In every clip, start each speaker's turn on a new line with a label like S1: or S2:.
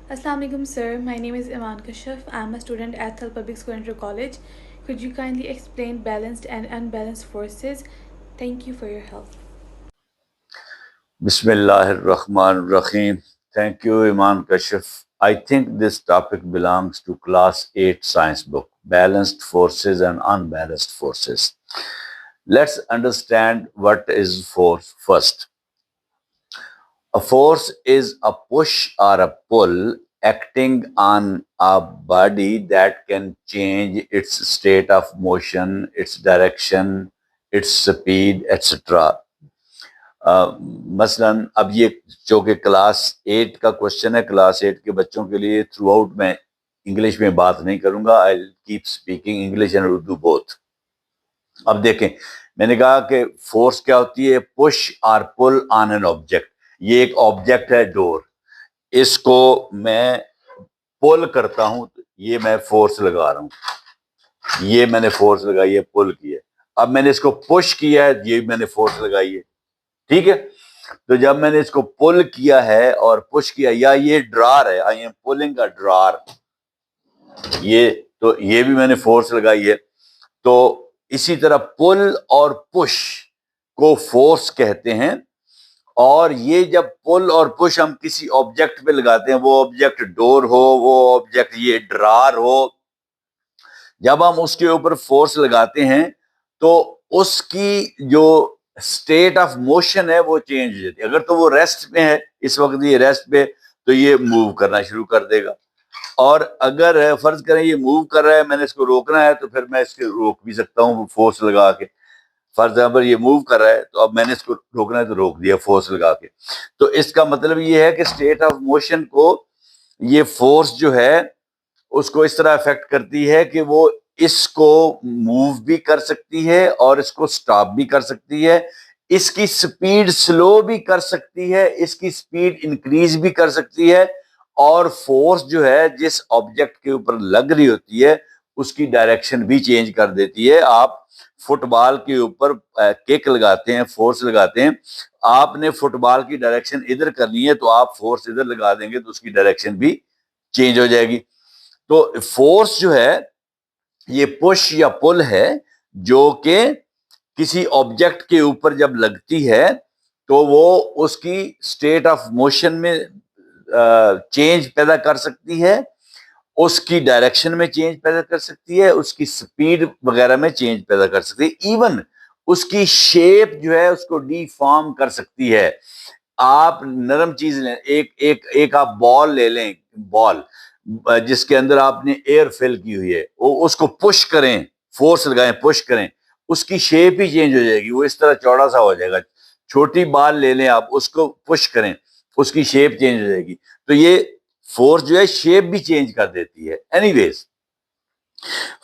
S1: Assalamu alaikum, sir. My name is Iman Kashaf. I'm a student at Thal Public School and College. Could you kindly explain balanced and unbalanced forces? Thank you for your help.
S2: Bismillahirrahmanirrahim. Thank you, Iman Kashif. I think this topic belongs to class 8 science book, balanced forces and unbalanced forces. Let's understand what is force first. A force is a push or a pull acting on a body that can change its state of motion, its direction, its speed, etc. मसलन अब ये जो कि class 8 का question है, class 8 के बच्चों के लिए थ्रू आउट मैं इंग्लिश में बात नहीं करूंगा। I keep speaking English and Urdu both. अब देखें, मैंने कहा कि फोर्स क्या होती है, पुश और पुल ऑन एन ऑब्जेक्ट। ये एक ऑब्जेक्ट है डोर, इसको मैं पुल करता हूं तो ये मैं फोर्स लगा रहा हूं, ये मैंने फोर्स लगाई है, पुल की है। अब मैंने इसको पुश किया है, ये मैंने फोर्स लगाई है, ठीक है। तो जब मैंने इसको पुल किया है और पुश किया, या ये ड्रार है, आई एम पुलिंग अ ड्रार, ये तो ये भी मैंने फोर्स लगाई है। तो इसी तरह पुल और पुश को फोर्स कहते हैं। और ये जब पुल और पुश हम किसी ऑब्जेक्ट पे लगाते हैं, वो ऑब्जेक्ट डोर हो, वो ऑब्जेक्ट ये ड्रार हो, जब हम उसके ऊपर फोर्स लगाते हैं तो उसकी जो स्टेट ऑफ मोशन है वो चेंज हो जाती है। अगर तो वो रेस्ट में है, इस वक्त ये रेस्ट पे, तो ये मूव करना शुरू कर देगा। और अगर फर्ज करें ये मूव कर रहा है, मैंने इसको रोकना है, तो फिर मैं इसको रोक भी सकता हूँ फोर्स लगा के। फॉर एग्जाम्पल ये मूव कर रहा है, तो अब मैंने इसको रोकना है तो रोक दिया फोर्स लगा के। तो इसका मतलब ये है कि स्टेट ऑफ मोशन को ये फोर्स जो है उसको इस तरह अफेक्ट करती है कि वो इसको मूव भी कर सकती है और इसको स्टॉप भी कर सकती है, इसकी स्पीड स्लो भी कर सकती है, इसकी स्पीड इंक्रीज भी कर सकती है। और फोर्स जो है जिस ऑब्जेक्ट के ऊपर लग रही होती है उसकी डायरेक्शन भी चेंज कर देती है। आप फुटबॉल के ऊपर किक लगाते हैं, फोर्स लगाते हैं, आपने फुटबॉल की डायरेक्शन इधर करनी है तो आप फोर्स इधर लगा देंगे तो उसकी डायरेक्शन भी चेंज हो जाएगी। तो फोर्स जो है ये पुश या पुल है, जो कि किसी ऑब्जेक्ट के ऊपर जब लगती है तो वो उसकी स्टेट ऑफ मोशन में चेंज पैदा कर सकती है, उसकी डायरेक्शन में चेंज पैदा कर सकती है, उसकी स्पीड वगैरह में चेंज पैदा कर सकती है, इवन उसकी शेप जो है उसको डिफॉर्म कर सकती है। आप नरम चीज लें, एक एक एक आप बॉल ले लें, बॉल जिसके अंदर आपने एयर फिल की हुई है, वो उसको पुश करें, फोर्स लगाएं, पुश करें, उसकी शेप ही चेंज हो जाएगी, वो इस तरह चौड़ा सा हो जाएगा। छोटी बॉल ले लें आप, उसको पुश करें, उसकी शेप चेंज हो जाएगी। तो ये फोर्स जो है शेप भी चेंज कर देती है। एनीवेज,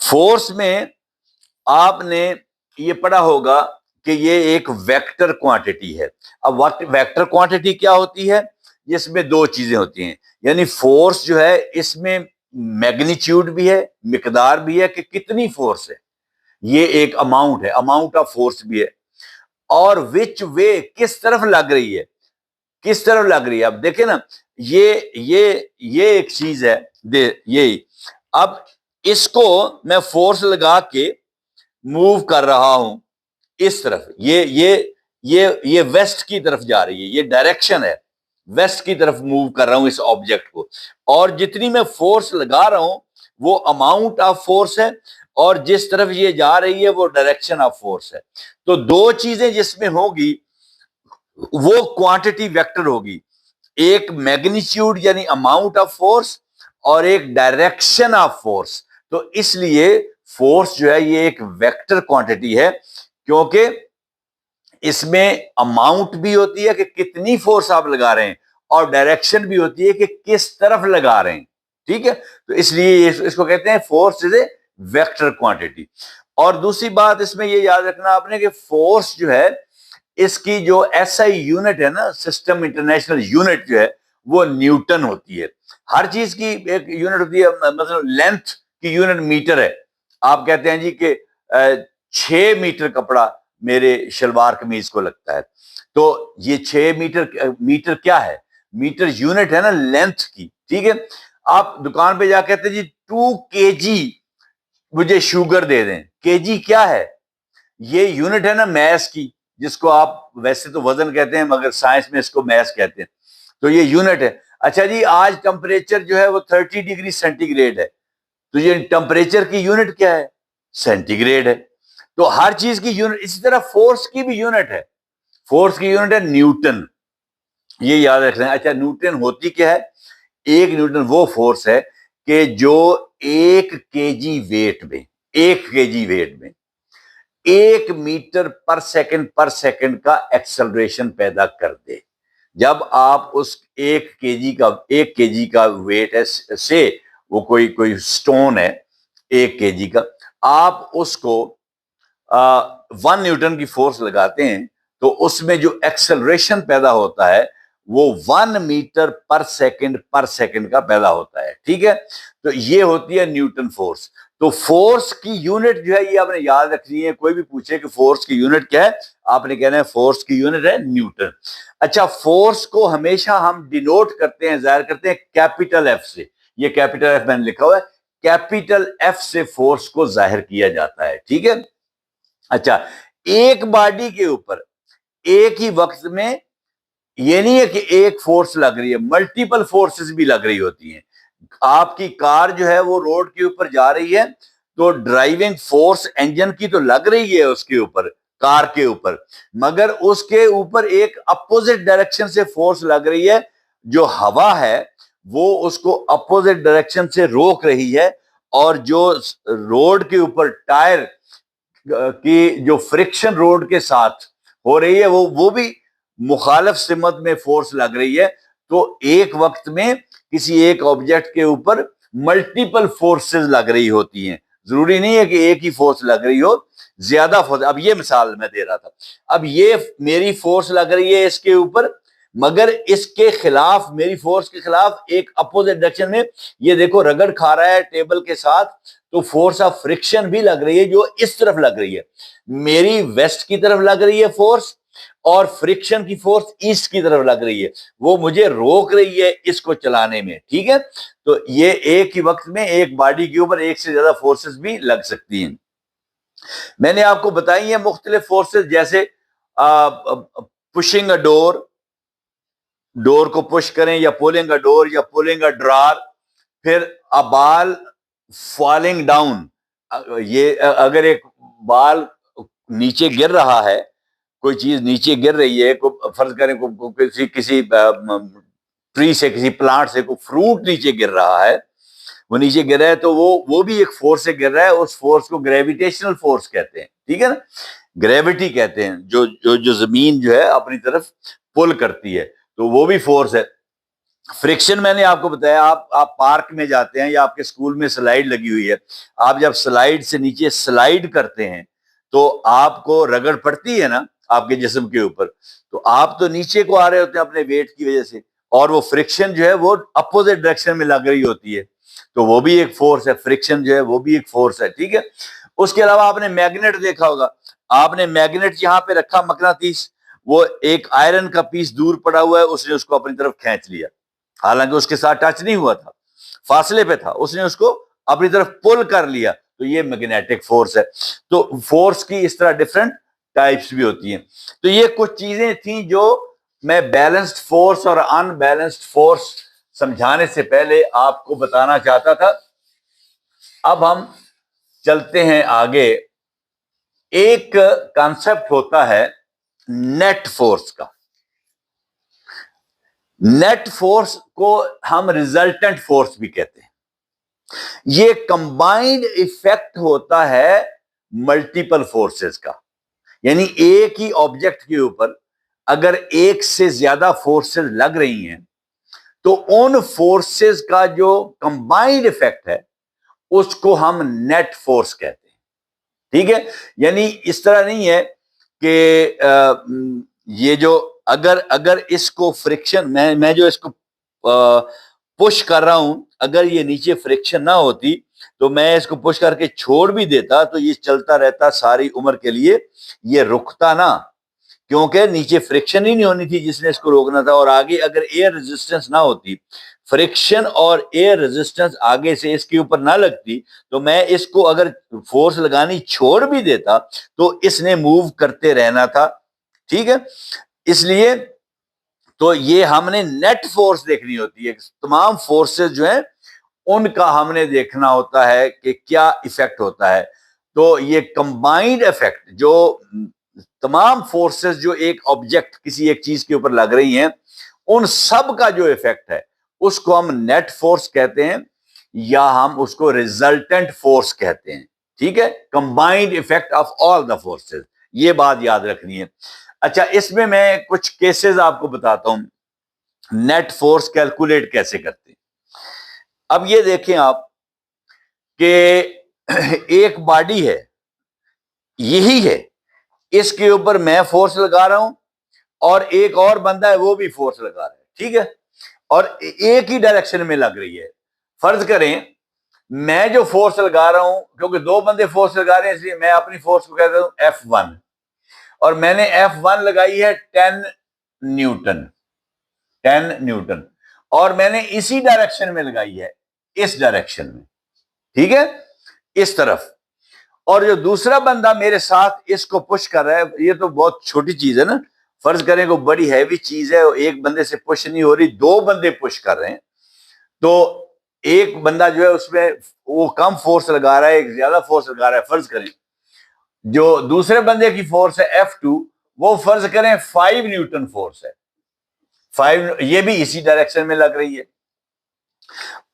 S2: फोर्स में आपने ये पढ़ा होगा कि ये एक वेक्टर क्वांटिटी है। अब वेक्टर क्वांटिटी क्या होती है? इसमें दो चीजें होती हैं, यानी फोर्स जो है इसमें मैग्नीट्यूड भी है, मिकदार भी है कि कितनी फोर्स है, ये एक अमाउंट है, अमाउंट ऑफ फोर्स भी है। और विच वे, किस तरफ लग रही है, किस तरफ लग रही है। अब देखें ना, ये एक चीज है, दे ये, अब इसको मैं फोर्स लगा के मूव कर रहा हूं इस तरफ, ये वेस्ट की तरफ जा रही है, ये डायरेक्शन है, वेस्ट की तरफ मूव कर रहा हूं इस ऑब्जेक्ट को। और जितनी मैं फोर्स लगा रहा हूं वो अमाउंट ऑफ फोर्स है, और जिस तरफ ये जा रही है वो डायरेक्शन ऑफ फोर्स है। तो दो चीजें जिसमें होगी वो क्वांटिटी वेक्टर होगी, एक मैग्नीट्यूड यानी अमाउंट ऑफ फोर्स और एक डायरेक्शन ऑफ फोर्स। तो इसलिए फोर्स जो है ये एक वेक्टर क्वांटिटी है, क्योंकि इसमें अमाउंट भी होती है कि कितनी फोर्स आप लगा रहे हैं, और डायरेक्शन भी होती है कि किस तरफ लगा रहे हैं, ठीक है। तो इसलिए इसको कहते हैं force is a vector quantity. और दूसरी बात इसमें ये याद रखना आपने कि फोर्स जो है इसकी जो एसआई यूनिट है ना, सिस्टम इंटरनेशनल यूनिट जो है वो न्यूटन होती है। हर चीज की एक यूनिट होती है, मतलब लेंथ की यूनिट मीटर है। आप कहते हैं जी कि 6 मीटर कपड़ा मेरे शलवार कमीज को लगता है, तो ये 6 मीटर, मीटर क्या है, मीटर यूनिट है ना लेंथ की, ठीक है। आप दुकान पे जा कहते जी 2 kg मुझे शुगर दे दें। केजी क्या है? ये यूनिट है ना मैस की, जिसको आप वैसे तो वजन कहते हैं मगर साइंस में इसको मैस कहते हैं। तो ये यूनिट है। अच्छा जी, आज टेम्परेचर जो है वो 30 डिग्री सेंटीग्रेड है, तो ये टेम्परेचर की यूनिट क्या है? सेंटीग्रेड है। तो हर चीज की यूनिट, इसी तरह फोर्स की भी यूनिट है। फोर्स की यूनिट है न्यूटन, ये याद रखना है। अच्छा, न्यूटन होती क्या है? एक न्यूटन वो फोर्स है कि जो 1 केजी वेट में 1 मीटर पर सेकंड का एक्सेलरेशन पैदा कर दे। जब आप उस 1 केजी का वेट है, से वो कोई स्टोन है 1 केजी का, आप उसको 1 न्यूटन की फोर्स लगाते हैं तो उसमें जो एक्सेलरेशन पैदा होता है वो 1 मीटर पर सेकंड का पैदा होता है। ठीक है, तो ये होती है न्यूटन फोर्स। तो फोर्स की यूनिट जो है ये आपने याद रखनी है। कोई भी पूछे कि फोर्स की यूनिट क्या है, आपने कहना है फोर्स की यूनिट है न्यूटन। अच्छा, फोर्स को हमेशा हम डिनोट करते हैं, जाहिर करते हैं कैपिटल एफ से। ये कैपिटल एफ मैंने लिखा हुआ है, कैपिटल एफ से फोर्स को जाहिर किया जाता है। ठीक है। अच्छा, एक बॉडी के ऊपर एक ही वक्त में ये नहीं है कि एक फोर्स लग रही है, मल्टीपल फोर्सेस भी लग रही होती हैं। आपकी कार जो है वो रोड के ऊपर जा रही है तो ड्राइविंग फोर्स इंजन की तो लग रही है उसके ऊपर, कार के ऊपर, मगर उसके ऊपर एक अपोजिट डायरेक्शन से फोर्स लग रही है। जो हवा है वो उसको अपोजिट डायरेक्शन से रोक रही है, और जो रोड के ऊपर टायर की जो फ्रिक्शन रोड के साथ हो रही है वो भी मुखालिफ सिमत में फोर्स लग रही है। तो एक वक्त में किसी एक ऑब्जेक्ट के ऊपर मल्टीपल फोर्सेस लग रही होती हैं। जरूरी नहीं है कि एक ही फोर्स लग रही हो, ज्यादा फोर्स। अब ये मिसाल मैं दे रहा था, अब ये मेरी फोर्स लग रही है इसके ऊपर, मगर इसके खिलाफ, मेरी फोर्स के खिलाफ एक अपोजिट डायरेक्शन में, ये देखो रगड़ खा रहा है टेबल के साथ, तो फोर्स ऑफ फ्रिक्शन भी लग रही है जो इस तरफ लग रही है। मेरी वेस्ट की तरफ लग रही है फोर्स, और फ्रिक्शन की फोर्स ईस्ट की तरफ लग रही है, वो मुझे रोक रही है इसको चलाने में। ठीक है, तो ये एक ही वक्त में एक बॉडी के ऊपर एक से ज्यादा फोर्सेस भी लग सकती हैं। मैंने आपको बताई है मुख्तलिफ फोर्सेस, जैसे पुशिंग अ डोर, डोर को पुश करें, या पुलिंग अ डोर, या पुलिंग अ ड्रॉर। फिर अ बॉल फॉलिंग डाउन, ये अगर एक बॉल नीचे गिर रहा है, कोई चीज नीचे गिर रही है, फर्ज करें किसी ट्री से, किसी प्लांट से कोई फ्रूट नीचे गिर रहा है, वो नीचे गिर रहा है, तो वो भी एक फोर्स से गिर रहा है। उस फोर्स को ग्रेविटेशनल फोर्स कहते हैं। ठीक है ना, ग्रेविटी कहते हैं, जो जो जो जमीन जो है अपनी तरफ पुल करती है, तो वो भी फोर्स है। फ्रिक्शन मैंने आपको बताया, आप पार्क में जाते हैं या आपके स्कूल में स्लाइड लगी हुई है, आप जब स्लाइड से नीचे स्लाइड करते हैं तो आपको रगड़ पड़ती है ना आपके जिस्म के ऊपर, तो आप तो नीचे को आ रहे होते हैं अपने वेट की वजह से, और वो फ्रिक्शन जो है वो अपोजिट डायरेक्शन में लग रही होती है, तो वो भी एक फोर्स है। फ्रिक्शन जो है वो भी एक फोर्स है। ठीक है, उसके अलावा आपने मैग्नेट देखा होगा, आपने मैग्नेट यहां पे रखा, मकनातीस, वो एक आयरन का पीस दूर पड़ा हुआ है, उसने उसको अपनी तरफ खींच लिया, हालांकि उसके साथ टच नहीं हुआ था, फासले पे था, उसने उसको अपनी तरफ पुल कर लिया, तो ये मैग्नेटिक फोर्स है। तो फोर्स की इस तरह डिफरेंट टाइप्स भी होती हैं। तो ये कुछ चीजें थी जो मैं बैलेंस्ड फोर्स और अनबैलेंस्ड फोर्स समझाने से पहले आपको बताना चाहता था। अब हम चलते हैं आगे। एक कॉन्सेप्ट होता है नेट फोर्स का। नेट फोर्स को हम रिजल्टेंट फोर्स भी कहते हैं। ये कंबाइंड इफेक्ट होता है मल्टीपल फोर्सेस का, यानी एक ही ऑब्जेक्ट के ऊपर अगर एक से ज्यादा फोर्सेस लग रही हैं तो उन फोर्सेस का जो कंबाइंड इफेक्ट है उसको हम नेट फोर्स कहते हैं। ठीक है, यानी इस तरह नहीं है कि ये जो अगर अगर इसको फ्रिक्शन, मैं जो इसको पुश कर रहा हूं, अगर ये नीचे फ्रिक्शन ना होती तो मैं इसको पुश करके छोड़ भी देता तो ये चलता रहता सारी उम्र के लिए, ये रुकता ना, क्योंकि नीचे फ्रिक्शन ही नहीं होनी थी जिसने इसको रोकना था। और आगे अगर एयर रेजिस्टेंस ना होती, फ्रिक्शन और एयर रेजिस्टेंस आगे से इसके ऊपर ना लगती तो मैं इसको अगर फोर्स लगानी छोड़ भी देता तो इसने मूव करते रहना था, ठीक है। इसलिए तो ये हमने नेट फोर्स देखनी होती है, तमाम फोर्सेस जो है उनका हमने देखना होता है कि क्या इफेक्ट होता है। तो ये कंबाइंड इफेक्ट जो तमाम फोर्सेस जो एक ऑब्जेक्ट किसी एक चीज के ऊपर लग रही हैं उन सब का जो इफेक्ट है उसको हम नेट फोर्स कहते हैं या हम उसको रिजल्टेंट फोर्स कहते हैं, ठीक है। Combined effect of all the forces, ये बात याद रखनी है। अच्छा, इसमें मैं कुछ केसेस आपको बताता हूं नेट फोर्स कैलकुलेट कैसे करते हैं। अब ये देखें आप कि एक बॉडी है, यही है, इसके ऊपर मैं फोर्स लगा रहा हूं और एक और बंदा है वो भी फोर्स लगा रहा है, ठीक है, और एक ही डायरेक्शन में लग रही है। फर्ज करें मैं जो फोर्स लगा रहा हूं, क्योंकि दो बंदे फोर्स लगा रहे हैं इसलिए मैं अपनी फोर्स को कहता हूं F1 और मैंने F1 लगाई है 10 न्यूटन, 10 न्यूटन, और मैंने इसी डायरेक्शन में लगाई है, इस डायरेक्शन में, ठीक है, इस तरफ। और जो दूसरा बंदा मेरे साथ इसको पुश कर रहा है, ये तो बहुत छोटी चीज है ना, फर्ज करें को बड़ी हैवी चीज है, एक बंदे से पुश नहीं हो रही, दो बंदे पुश कर रहे हैं, तो एक बंदा जो है उसमें वो कम फोर्स लगा रहा है, एक ज्यादा फोर्स लगा रहा है। फर्ज करें जो दूसरे बंदे की फोर्स है F2, वो फर्ज करें 5 न्यूटन फोर्स है, 5, ये भी इसी डायरेक्शन में लग रही है।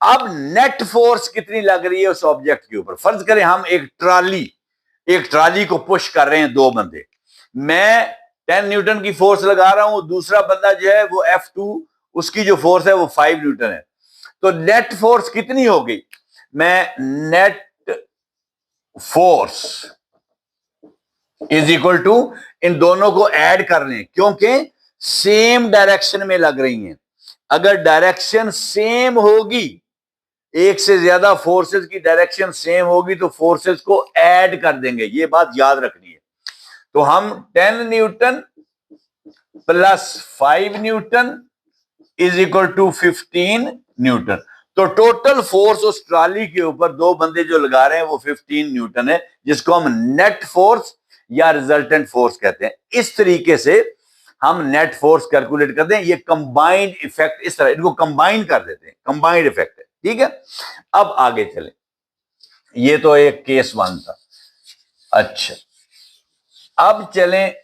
S2: अब नेट फोर्स कितनी लग रही है उस ऑब्जेक्ट के ऊपर? फर्ज करें हम एक ट्रॉली को पुश कर रहे हैं दो बंदे, मैं 10 न्यूटन की फोर्स लगा रहा हूं, दूसरा बंदा जो है वो F2, उसकी जो फोर्स है वो 5 न्यूटन है। तो नेट फोर्स कितनी होगी? मैं net force is equal to, इन दोनों को ऐड कर लें क्योंकि सेम डायरेक्शन में लग रही हैं। अगर डायरेक्शन सेम होगी, एक से ज्यादा फोर्सेस की डायरेक्शन सेम होगी तो फोर्सेस को ऐड कर देंगे, ये बात याद रखनी है। तो हम 10 newton plus 5 newton is equal to 15 newton. तो टोटल फोर्स उस ट्रॉली के ऊपर दो बंदे जो लगा रहे हैं वो 15 न्यूटन है, जिसको हम नेट फोर्स या रिजल्टेंट फोर्स कहते हैं। इस तरीके से हम नेट फोर्स कैलकुलेट करते हैं। ये कंबाइंड इफेक्ट, इस तरह इनको कंबाइन कर देते हैं, कंबाइंड इफेक्ट है, ठीक है। अब आगे चले, ये तो एक केस 1 था। अच्छा, अब चलें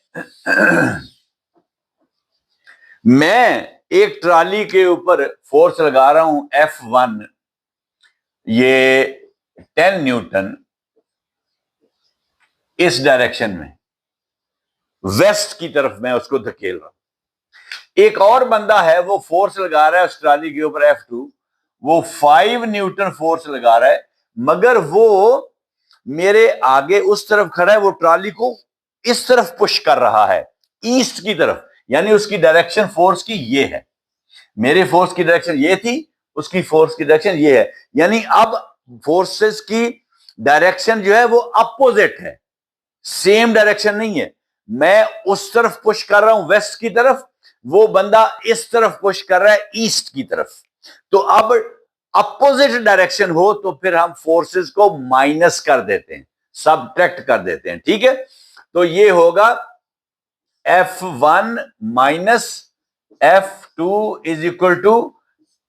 S2: मैं एक ट्रॉली के ऊपर फोर्स लगा रहा हूं F1, ये 10 न्यूटन इस डायरेक्शन में, वेस्ट की तरफ मैं उसको धकेल रहा हूं। एक और बंदा है वो फोर्स लगा रहा है उस ट्रॉली के ऊपर F2, वो 5 न्यूटन फोर्स लगा रहा है, मगर वो मेरे आगे उस तरफ खड़ा है, वो ट्रॉली को इस तरफ पुश कर रहा है, ईस्ट की तरफ, यानी उसकी डायरेक्शन फोर्स की ये है। मेरे फोर्स की डायरेक्शन ये थी, उसकी फोर्स की डायरेक्शन ये है, यानी अब फोर्सेस की डायरेक्शन जो है वो अपोजिट है, सेम डायरेक्शन नहीं है। मैं उस तरफ पुश कर रहा हूं वेस्ट की तरफ, वो बंदा इस तरफ पुश कर रहा है ईस्ट की तरफ। तो अब अपोजिट डायरेक्शन हो तो फिर हम फोर्सेस को माइनस कर देते हैं, सबट्रैक्ट कर देते हैं, ठीक है। तो ये होगा F1 minus F2 is equal to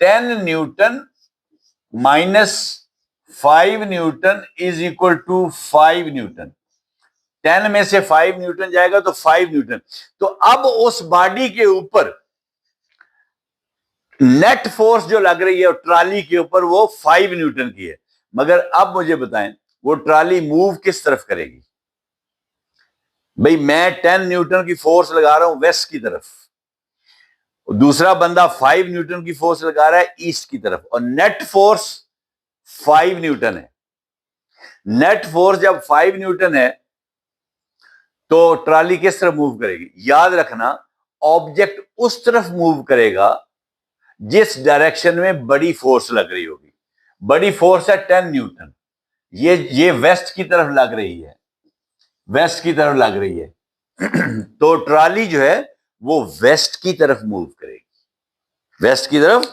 S2: 10 newton minus 5 newton is equal to 5 newton. 10 में से 5 न्यूटन जाएगा तो 5 न्यूटन। तो अब उस बॉडी के ऊपर नेट फोर्स जो लग रही है ट्रॉली के ऊपर वो 5 न्यूटन की है, मगर अब मुझे बताएं वो ट्रॉली मूव किस तरफ करेगी? भाई मैं 10 न्यूटन की फोर्स लगा रहा हूं वेस्ट की तरफ, दूसरा बंदा 5 न्यूटन की फोर्स लगा रहा है ईस्ट की तरफ, और नेट फोर्स 5 न्यूटन है। नेट फोर्स जब 5 न्यूटन है तो ट्रॉली किस तरफ मूव करेगी? याद रखना, ऑब्जेक्ट उस तरफ मूव करेगा जिस डायरेक्शन में बड़ी फोर्स लग रही होगी। बड़ी फोर्स है 10 न्यूटन, ये वेस्ट की तरफ लग रही है, वेस्ट की तरफ लग रही है तो ट्रॉली जो है वो वेस्ट की तरफ मूव करेगी, वेस्ट की तरफ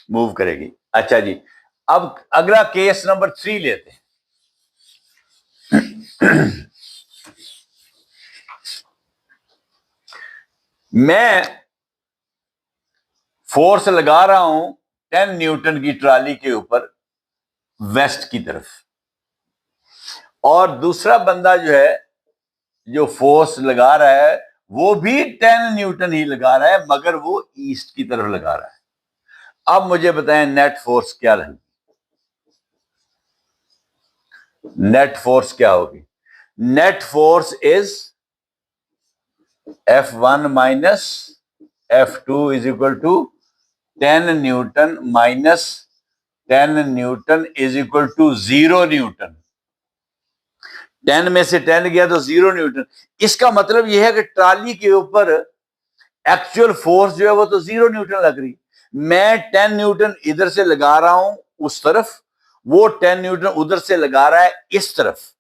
S2: मूव करेगी। अच्छा जी, अब अगला केस नंबर 3 लेते हैं। मैं फोर्स लगा रहा हूं 10 न्यूटन की ट्राली के ऊपर वेस्ट की तरफ, और दूसरा बंदा जो है जो फोर्स लगा रहा है वो भी 10 न्यूटन ही लगा रहा है, मगर वो ईस्ट की तरफ लगा रहा है। अब मुझे बताएं नेट फोर्स क्या रहेगी? नेट फोर्स क्या होगी? Net force is F1 minus F2 is equal to 10 newton minus 10 newton is equal to 0 newton. 10 में से 10 गया तो 0 न्यूटन। इसका मतलब यह है कि ट्राली के ऊपर एक्चुअल फोर्स जो है वो तो 0 न्यूटन लग रही। मैं 10 न्यूटन इधर से लगा रहा हूं उस तरफ, वो 10 न्यूटन उधर से लगा रहा है इस तरफ,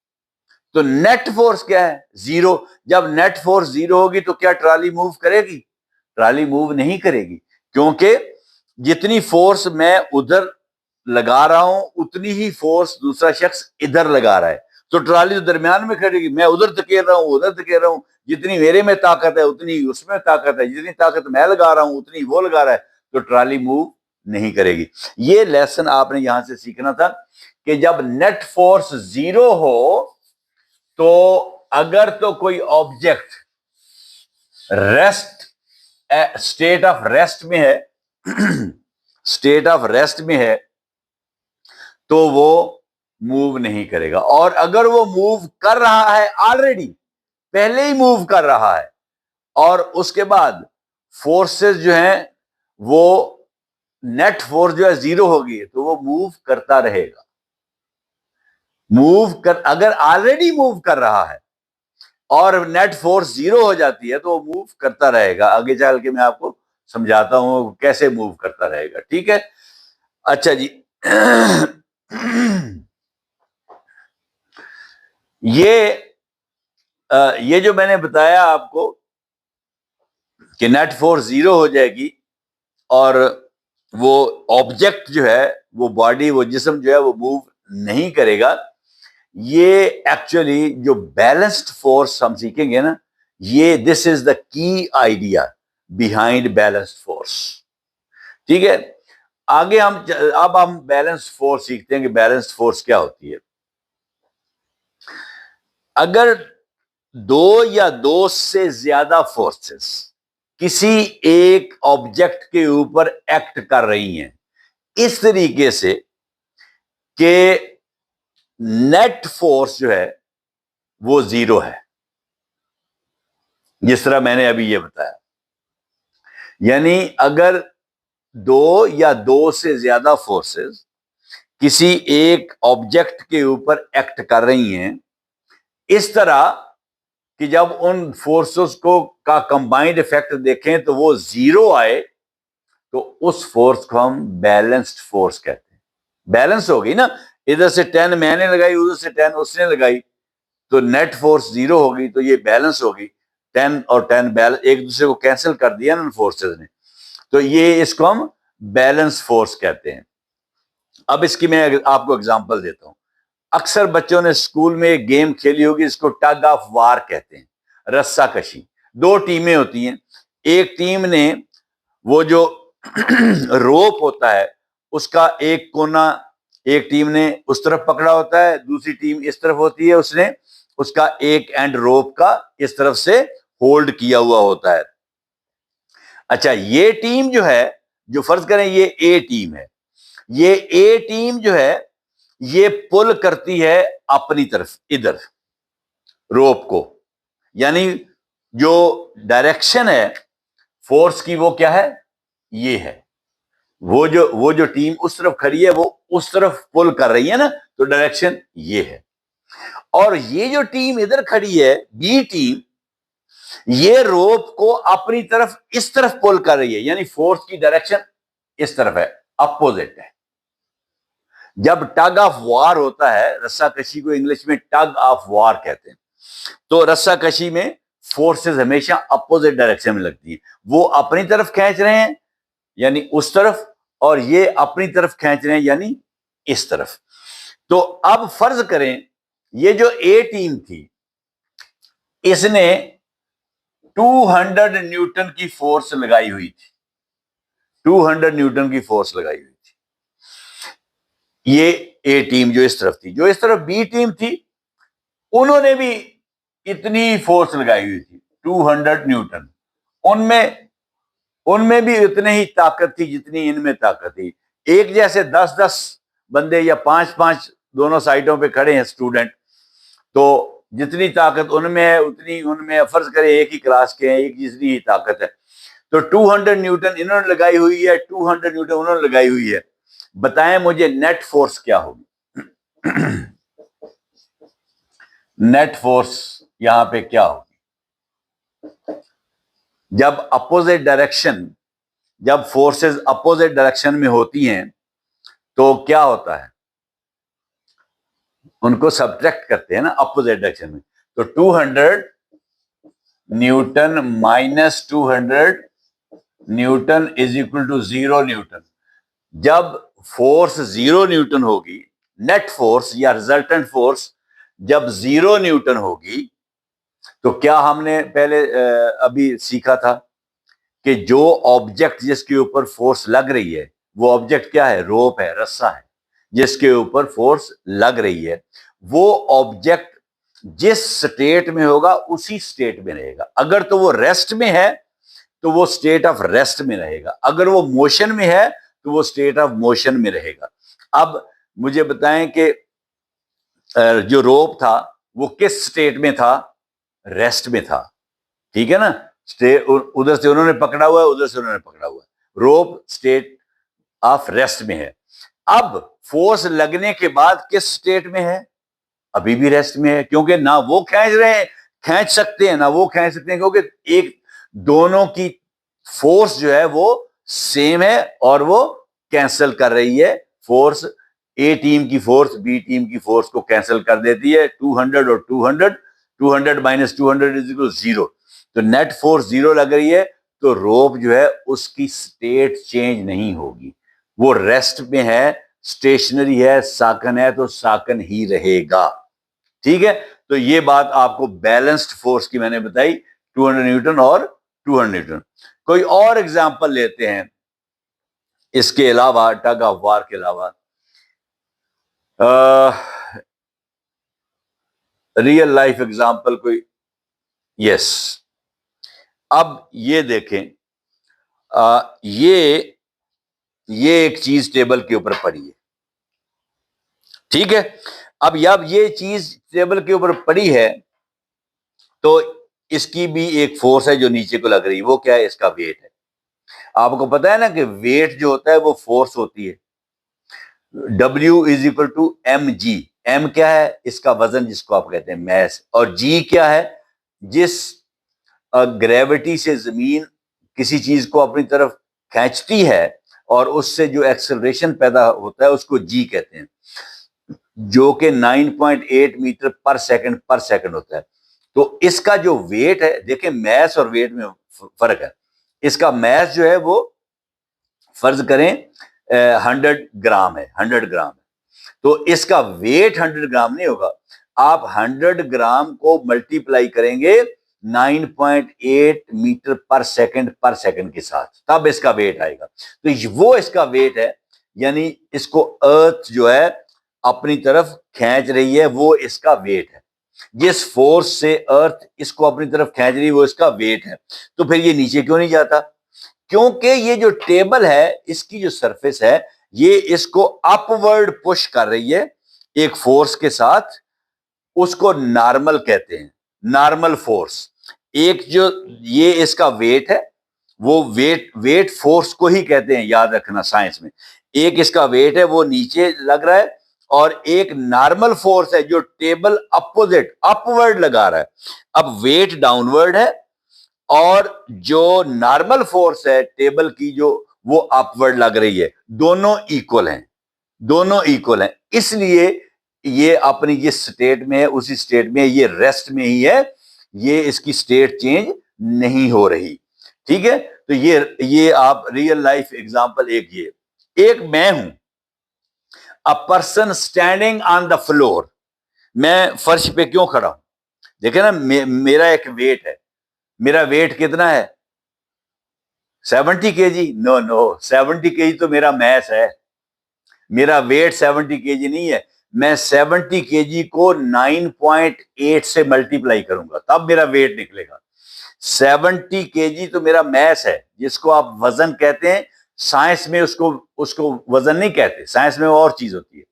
S2: तो नेट फोर्स क्या है? 0। जब नेट फोर्स 0 होगी तो क्या ट्राली मूव करेगी? ट्राली मूव नहीं करेगी, क्योंकि जितनी फोर्स मैं उधर लगा रहा हूं उतनी ही फोर्स दूसरा शख्स इधर लगा रहा है, तो ट्राली तो दरमियान में खड़ेगी। मैं उधर धकेल रहा हूं, उधर धकेल रहा हूं, जितनी मेरे में ताकत है उतनी उसमें ताकत है, जितनी ताकत मैं लगा रहा हूं उतनी वो लगा रहा है, तो ट्राली मूव नहीं करेगी। ये लेसन आपने यहां से सीखना था कि जब नेट फोर्स 0 हो तो अगर तो कोई object rest, state of rest में है स्टेट ऑफ रेस्ट में है तो वो मूव नहीं करेगा, और अगर वो मूव कर रहा है, ऑलरेडी पहले ही मूव कर रहा है, और उसके बाद फोर्सेस जो हैं वो नेट फोर्स जो है 0 होगी, तो वो मूव करता रहेगा। अगर ऑलरेडी मूव कर रहा है और नेट फोर्स 0 हो जाती है तो वो मूव करता रहेगा। आगे चल के मैं आपको समझाता हूं कैसे मूव करता रहेगा, ठीक है? अच्छा जी ये जो मैंने बताया आपको कि नेट फोर्स 0 हो जाएगी और वो ऑब्जेक्ट जो है, वो बॉडी, वो जिस्म जो है वो मूव नहीं करेगा। ये एक्चुअली जो बैलेंस्ड फोर्स हम सीखेंगे ना, ये this is the key idea behind balanced force, ठीक है? आगे अब हम बैलेंस्ड फोर्स सीखते हैं कि बैलेंस्ड फोर्स क्या होती है। अगर दो या दो से ज्यादा फोर्सेस किसी एक ऑब्जेक्ट के ऊपर एक्ट कर रही हैं इस तरीके से कि नेट फोर्स जो है वो 0 है, जिस तरह मैंने अभी ये बताया, यानी अगर दो या दो से ज्यादा फोर्सेस किसी एक ऑब्जेक्ट के ऊपर एक्ट कर रही हैं इस तरह कि जब उन फोर्सेस को का कंबाइंड इफेक्ट देखें तो वो 0 आए, तो उस फोर्स को हम बैलेंस्ड फोर्स कहते हैं। बैलेंस हो गई ना, इधर से 10 मैंने लगाई, उधर से 10 उसने लगाई, तो नेट फोर्स 0 होगी, तो ये बैलेंस होगी। 10 और 10 बैलेंस, एक दूसरे को कैंसिल कर दिया ना फोर्सेस ने, तो ये इसको हम बैलेंस फोर्स कहते हैं। अब इसकी मैं आपको एग्जांपल देता हूं। अक्सर बच्चों ने स्कूल में एक गेम खेली होगी, इसको टग ऑफ वार कहते हैं, रस्सा कशी। दो टीमें होती हैं, एक टीम ने वो जो रोप होता है उसका एक कोना एक टीम ने उस तरफ पकड़ा होता है, दूसरी टीम इस तरफ होती है, उसने उसका एक एंड रोप का इस तरफ से होल्ड किया हुआ होता है। अच्छा, ये टीम जो है, जो फर्ज करें ये ए टीम है, ये ए टीम जो है ये पुल करती है अपनी तरफ इधर रोप को, यानी जो डायरेक्शन है फोर्स की वो क्या है? ये है। वो जो टीम उस तरफ खड़ी है वो उस तरफ पुल कर रही है ना, तो डायरेक्शन ये है। और ये जो टीम इधर खड़ी है, बी टीम, ये रोप को अपनी तरफ इस तरफ पुल कर रही है, यानी फोर्स की डायरेक्शन इस तरफ है, अपोजिट है। जब टग ऑफ वार होता है, रस्सा कशी को इंग्लिश में टग ऑफ वार कहते हैं, तो रस्सा कशी में फोर्सेस हमेशा अपोजिट डायरेक्शन में लगती है। वो अपनी तरफ खींच रहे हैं यानी उस तरफ, और ये अपनी तरफ खींच रहे हैं, यानी इस तरफ। तो अब फर्ज करें ये जो ए टीम थी इसने 200 न्यूटन की फोर्स लगाई हुई थी, 200 न्यूटन की फोर्स लगाई हुई थी। ये ए टीम जो इस तरफ थी, जो इस तरफ बी टीम थी उन्होंने भी इतनी फोर्स लगाई हुई थी 200 न्यूटन। उनमें भी इतनी ही ताकत थी जितनी इनमें ताकत थी। एक जैसे 10-10 बंदे या 5-5 दोनों साइडों पे खड़े हैं स्टूडेंट, तो जितनी ताकत उनमें है उतनी उनमें, फर्ज करें एक ही क्लास के हैं, एक जितनी ही ताकत है। तो 200 न्यूटन इन्होंने लगाई हुई है, 200 न्यूटन उन्होंने लगाई हुई है। बताएं मुझे नेट फोर्स क्या होगी? नेट फोर्स यहां पे क्या होगी जब अपोजिट डायरेक्शन, जब फोर्सेस अपोजिट डायरेक्शन में होती हैं तो क्या होता है? उनको सब्ट्रैक्ट करते हैं ना अपोजिट डायरेक्शन में। तो 200 newton minus 200 newton is equal to 0 newton. जब फोर्स 0 न्यूटन होगी, नेट फोर्स या रिजल्टेंट फोर्स जब 0 न्यूटन होगी, तो क्या हमने पहले अभी सीखा था कि जो ऑब्जेक्ट जिसके ऊपर फोर्स लग रही है वो ऑब्जेक्ट क्या है? रोप है, रस्सा है जिसके ऊपर फोर्स लग रही है। वो ऑब्जेक्ट जिस स्टेट में होगा उसी स्टेट में रहेगा। अगर तो वो रेस्ट में है तो वो स्टेट ऑफ रेस्ट में रहेगा, अगर वो मोशन में है तो वो स्टेट ऑफ मोशन में रहेगा। अब मुझे बताएं कि जो रोप था वो किस स्टेट में था? रेस्ट में था, ठीक है ना। उधर से उन्होंने पकड़ा हुआ है, उधर से उन्होंने पकड़ा हुआ है। रोप स्टेट ऑफ रेस्ट में है। अब फोर्स लगने के बाद किस स्टेट में है? अभी भी रेस्ट में है, क्योंकि ना वो खींच रहे हैं, खींच सकते हैं, ना वो खींच सकते हैं, क्योंकि एक दोनों की फोर्स जो है वो सेम है और वो कैंसिल कर रही है। फोर्स ए टीम की फोर्स बी टीम की फोर्स को कैंसिल कर देती है। 200 और 200, 200 माइनस 200 इज इक्वल 0। तो नेट फोर्स 0 लग रही है, तो रोप जो है उसकी स्टेट चेंज नहीं होगी, वो रेस्ट में है, स्टेशनरी है, साकन है तो साकन ही रहेगा, ठीक है। तो ये बात आपको बैलेंस्ड फोर्स की मैंने बताई, 200 न्यूटन और 200 न्यूटन। कोई और एग्जांपल लेते हैं इसके अलावा, टग ऑफ वार के अलावा। रियल लाइफ एग्जांपल कोई? यस। अब ये देखें, ये एक चीज टेबल के ऊपर पड़ी है, ठीक है। अब ये चीज टेबल के ऊपर पड़ी है तो इसकी भी एक फोर्स है जो नीचे को लग रही है। वो क्या है? इसका वेट है। आपको पता है ना कि वेट जो होता है वो फोर्स होती है। W is equal to mg। m क्या है? इसका वजन, जिसको आप कहते हैं मैस। और g क्या है? जिस ग्रेविटी से जमीन किसी चीज को अपनी तरफ खींचती है और उससे जो एक्सेलरेशन पैदा होता है उसको g कहते हैं, जो कि 9.8 मीटर पर सेकंड होता है। तो इसका जो वेट है, देखें मैस और वेट में फर्क है। इसका मैस जो है वो फर्ज करें 100 ग्राम है, 100 ग्राम है, तो इसका वेट 100 ग्राम नहीं होगा। आप 100 ग्राम को मल्टीप्लाई करेंगे 9.8 मीटर पर सेकंड के साथ, तब इसका वेट आएगा। तो वो इसका वेट है, यानी इसको अर्थ जो है अपनी तरफ खींच रही है, वो इसका वेट है। जिस फोर्स से अर्थ इसको अपनी तरफ खींच रही है वो इसका वेट है। तो फिर ये नीचे क्यों नहीं जाता? क्योंकि ये जो टेबल है, इसकी जो सरफेस है, ये इसको अपवर्ड पुश कर रही है एक फोर्स के साथ। उसको नॉर्मल कहते हैं, नॉर्मल फोर्स। एक जो ये इसका वेट है, वो वेट फोर्स को ही कहते हैं, याद रखना साइंस में। एक इसका वेट है वो नीचे लग रहा है, और एक नॉर्मल फोर्स है जो टेबल अपोजिट अपवर्ड लगा रहा है। अब वेट डाउनवर्ड है और जो नॉर्मल फोर्स है टेबल की जो, वो अपवर्ड लग रही है। दोनों इक्वल हैं, दोनों इक्वल हैं। इसलिए ये अपनी जिस स्टेट में है उसी स्टेट में, ये रेस्ट में ही है, ये इसकी स्टेट चेंज नहीं हो रही, ठीक है। तो ये आप रियल लाइफ एग्जांपल एक ये एक मैं हूं, a person standing on the floor, मैं फर्श पे क्यों खड़ा हूं? देखे ना, मेरा एक वेट है, मेरा वेट कितना है? 70 केजी? नो नो, 70 केजी तो मेरा मैस है, मेरा वेट 70 केजी नहीं है। मैं 70 केजी को 9.8 से मल्टीप्लाई करूंगा तब मेरा वेट निकलेगा। 70 केजी तो मेरा मैस है, जिसको आप वजन कहते हैं। साइंस में उसको उसको वजन नहीं कहते, साइंस में वो और चीज होती है।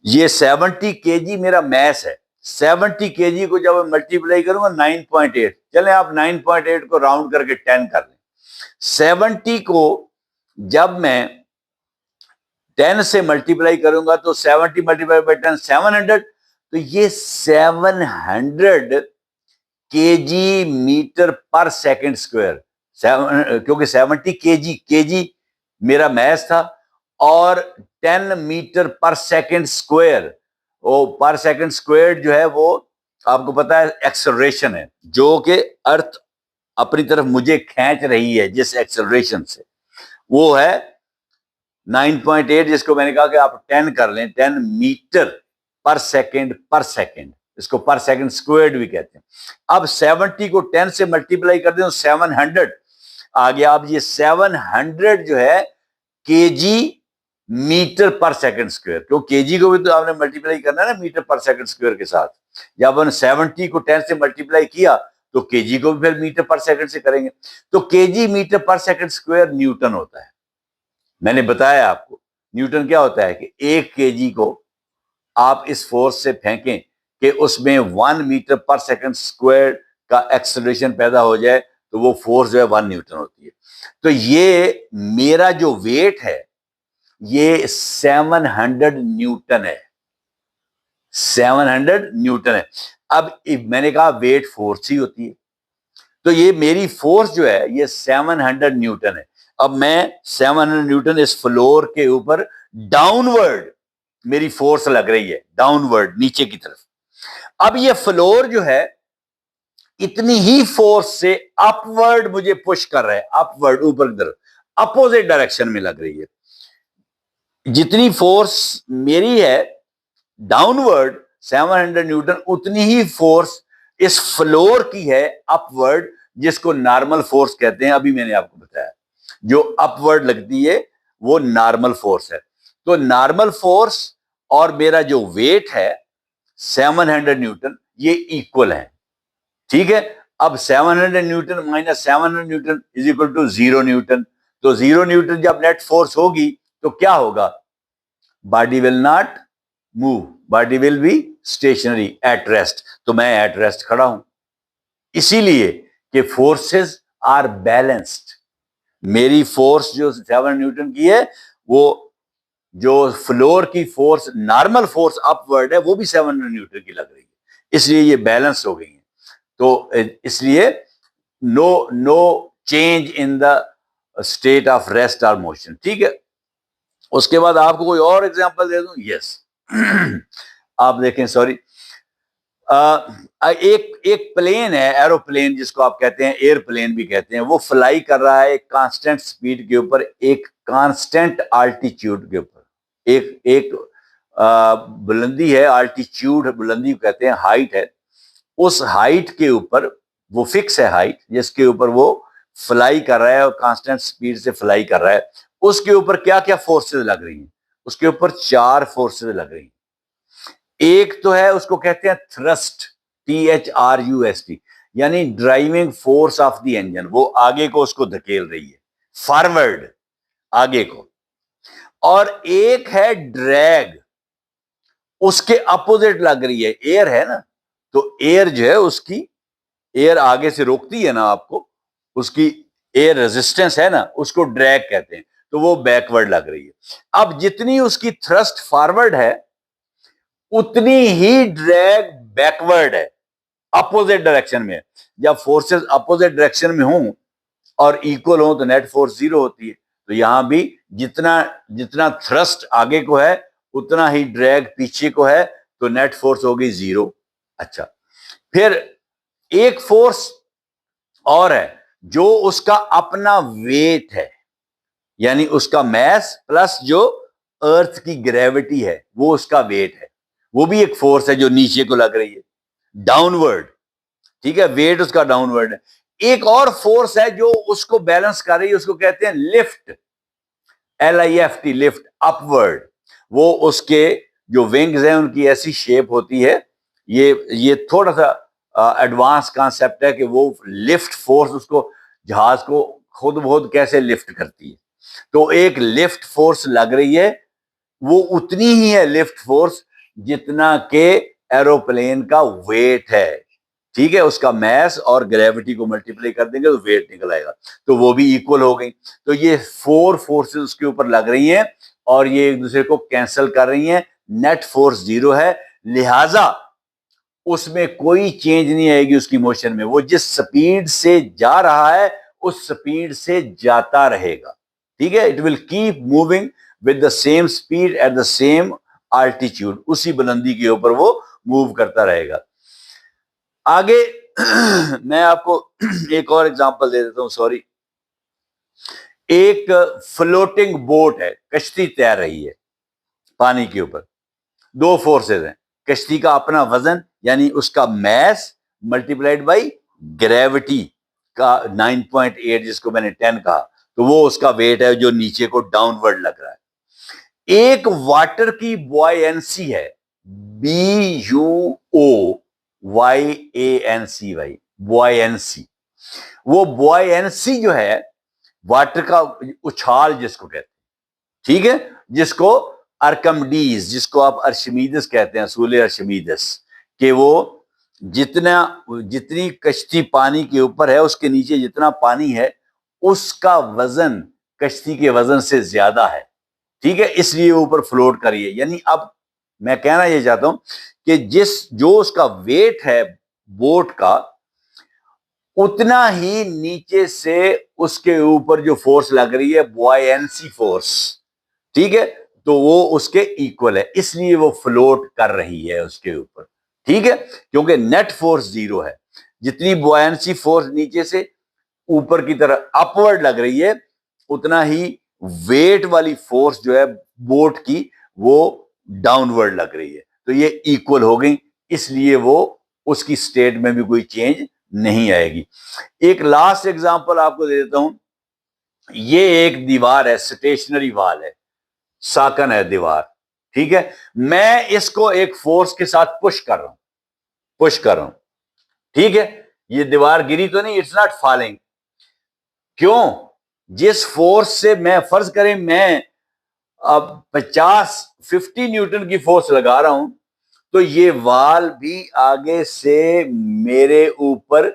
S2: ये 70 केजी मेरा मैस है। 70 केजी को जब मल्टीप्लाई करूंगा 9.8, चले आप 9.8 को राउंड करके 10 कर लें। 70 को जब मैं 10 से मल्टीप्लाई करूंगा तो 70 मल्टीप्लाई बाई 10 700, तो ये 700 केजी मीटर पर सेकंड स्क्वायर, क्योंकि 70 केजी मेरा मैस था, और 10 मीटर पर सेकंड स्क्वायर, वो पर सेकंड स्क्वायर जो है वो आपको पता है एक्सेलरेशन है, जो कि अर्थ अपनी तरफ मुझे खींच रही है जिस एक्सेलरेशन से, वो है 9.8, जिसको मैंने कहा कि आप 10 कर लें, 10 मीटर पर सेकंड, इसको पर सेकंड स्क्वायर्ड भी कहते हैं। अब 70 को 10 से मल्टीप्लाई कर दें तो 700 आ गया। अब ये 700 जो है केजी मीटर पर सेकंड स्क्वायर, क्यों केजी को भी तो आपने मल्टीप्लाई करना है ना मीटर पर सेकंड स्क्वायर के साथ। जब हमने 70 को 10 से मल्टीप्लाई किया तो केजी को भी फिर मीटर पर सेकंड से करेंगे, तो केजी मीटर पर सेकंड स्क्वायर न्यूटन होता है। मैंने बताया आपको न्यूटन क्या होता है कि 1 केजी को आप इस फोर्स से फेंकें कि उसमें 1 मीटर पर सेकंड स्क्वायर का एक्सेलरेशन पैदा हो जाए, तो वो फोर्स जो है 1 न्यूटन होती है। तो ये मेरा जो वेट है ये 700 न्यूटन है, 700 न्यूटन है। अब मैंने कहा वेट फोर्स ही होती है, तो ये मेरी फोर्स जो है ये 700 न्यूटन है। अब मैं 700 न्यूटन इस फ्लोर के ऊपर डाउनवर्ड मेरी फोर्स लग रही है, डाउनवर्ड नीचे की तरफ। अब ये फ्लोर जो है इतनी ही फोर्स से अपवर्ड मुझे पुश कर रहा है, अपवर्ड ऊपर की तरफ, अपोजिट डायरेक्शन में लग रही है। जितनी फोर्स मेरी है डाउनवर्ड 700 न्यूटन, उतनी ही फोर्स इस फ्लोर की है अपवर्ड, जिसको नॉर्मल फोर्स कहते हैं। अभी मैंने आपको बताया जो अपवर्ड लगती है वो नॉर्मल फोर्स है। तो नॉर्मल फोर्स और मेरा जो वेट है 700 न्यूटन ये इक्वल है, ठीक है। अब 700 newton minus 700 newton is equal to 0 newton. तो 0 न्यूटन जब नेट फोर्स होगी तो क्या होगा? Body will not move, body will be stationary at rest. तो मैं एट रेस्ट खड़ा हूं, इसीलिए कि फोर्सेस आर बैलेंस्ड। मेरी फोर्स जो 7 न्यूटन की है, वो जो फ्लोर की फोर्स नॉर्मल फोर्स अपवर्ड है वो भी 700 न्यूटन की लग रही है, इसलिए ये बैलेंस हो गई है। तो इसलिए no change in the state of rest और मोशन, ठीक है। उसके बाद आपको कोई और एग्जांपल दे दूं? यस आप देखें, सॉरी, एक प्लेन है, एरोप्लेन जिसको आप कहते हैं, एयरप्लेन भी कहते हैं, वो फ्लाई कर रहा है एक कांस्टेंट स्पीड के ऊपर, एक कांस्टेंट आल्टीट्यूड के ऊपर। एक बुलंदी है, आल्टीट्यूड बुलंदी कहते हैं, हाइट है। उस हाइट के ऊपर, वो फिक्स है हाइट जिसके ऊपर वो फ्लाई कर रहा है और कांस्टेंट स्पीड से फ्लाई कर रहा है, उसके ऊपर क्या क्या फोर्सेस लग रही हैं? उसके ऊपर 4 फोर्सेस लग रही हैं। एक तो है, उसको कहते हैं थ्रस्ट, THRUST, यानी driving force of the engine, वो आगे को उसको धकेल रही है, फॉरवर्ड, आगे को। और एक है ड्रैग, उसके अपोजिट लग रही है, एयर है ना, तो एयर जो है उसकी, एयर आगे से रोकती है ना आपको, उसकी एयर रेजिस्टेंस है ना, उसको ड्रैग कहते हैं, तो वो बैकवर्ड लग रही है। अब जितनी उसकी थ्रस्ट फॉरवर्ड है उतनी ही ड्रैग बैकवर्ड है, अपोजिट डायरेक्शन में। जब फोर्सेस अपोजिट डायरेक्शन में हों और इक्वल हो तो नेट फोर्स 0 होती है। तो यहां भी जितना जितना थ्रस्ट आगे को है उतना ही ड्रैग पीछे को है, तो नेट फोर्स होगी 0। अच्छा, फिर एक फोर्स और है जो उसका अपना वेट है, यानी उसका मैस प्लस जो अर्थ की ग्रेविटी है वो उसका वेट है, वो भी एक फोर्स है जो नीचे को लग रही है, डाउनवर्ड। ठीक है, वेट उसका डाउनवर्ड है। एक और फोर्स है जो उसको बैलेंस कर रही है, उसको कहते हैं लिफ्ट, LIFT, लिफ्ट, अपवर्ड। वो उसके जो विंग्स हैं उनकी ऐसी शेप होती है, ये थोड़ा सा एडवांस कॉन्सेप्ट है कि वो लिफ्ट फोर्स उसको, जहाज को खुद बहुत कैसे लिफ्ट करती है। तो एक लिफ्ट फोर्स लग रही है, वो उतनी ही है लिफ्ट फोर्स जितना के एरोप्लेन का वेट है। ठीक है, उसका मैस और ग्रेविटी को मल्टीप्लाई कर देंगे तो वेट निकल आएगा, तो वो भी इक्वल हो गई। तो ये 4 फोर्सेस उसके ऊपर लग रही हैं और ये एक दूसरे को कैंसिल कर रही हैं, नेट फोर्स 0 है, लिहाजा उसमें कोई चेंज नहीं आएगी उसकी मोशन में। वो जिस स्पीड से जा रहा है उस स्पीड से जाता रहेगा। ठीक है, it will keep moving with the same speed at the same altitude, उसी बुलंदी के ऊपर वो मूव करता रहेगा। आगे मैं आपको एक और एग्जांपल दे देता हूं, सॉरी। एक फ्लोटिंग बोट है, कश्ती तैर रही है पानी के ऊपर। 2 फोर्सेस हैं, कश्ती का अपना वजन यानी उसका मैस मल्टीप्लाइड बाई ग्रेविटी का 9.8, जिसको मैंने 10 कहा, तो वो उसका वेट है जो नीचे को डाउनवर्ड लग रहा है। एक वाटर की बॉयंसी है, BUOYANCY, बॉयंसी। वो बॉयंसी जो है वाटर का उछाल जिसको कहते हैं, ठीक है, जिसको आर्किमिडीज, जिसको आप अर्शिमीदस कहते हैं, सूले अर्शिमीदस, कि वो जितनी कश्ती पानी के ऊपर है उसके नीचे जितना पानी है उसका वजन कश्ती के वजन से ज्यादा है। ठीक है, इसलिए ऊपर फ्लोट करिए। यानी अब मैं कहना ये चाहता हूं कि जो उसका वेट है बोट का, उतना ही नीचे से उसके ऊपर जो फोर्स लग रही है बॉयंसी फोर्स, ठीक है, तो वो उसके इक्वल है, इसलिए वो फ्लोट कर रही है उसके ऊपर। ठीक है, क्योंकि नेट फोर्स 0 है। जितनी बॉयंसी फोर्स नीचे से ऊपर की तरफ अपवर्ड लग रही है, उतना ही वेट वाली फोर्स जो है बोट की वो डाउनवर्ड लग रही है। तो ये इक्वल हो गई, इसलिए वो उसकी स्टेट में भी कोई चेंज नहीं आएगी। एक लास्ट एग्जांपल आपको दे देता हूं। ये एक दीवार है, स्टेशनरी वॉल है, साकन है दीवार। ठीक है, मैं इसको एक फोर्स के साथ पुश कर रहा हूं। ठीक है, ये दीवार गिरी तो नहीं, इट्स नॉट फॉलिंग। क्यों? जिस फोर्स से मैं, फर्ज करें मैं अब 50 न्यूटन की फोर्स लगा रहा हूं, तो ये वाल भी आगे से मेरे ऊपर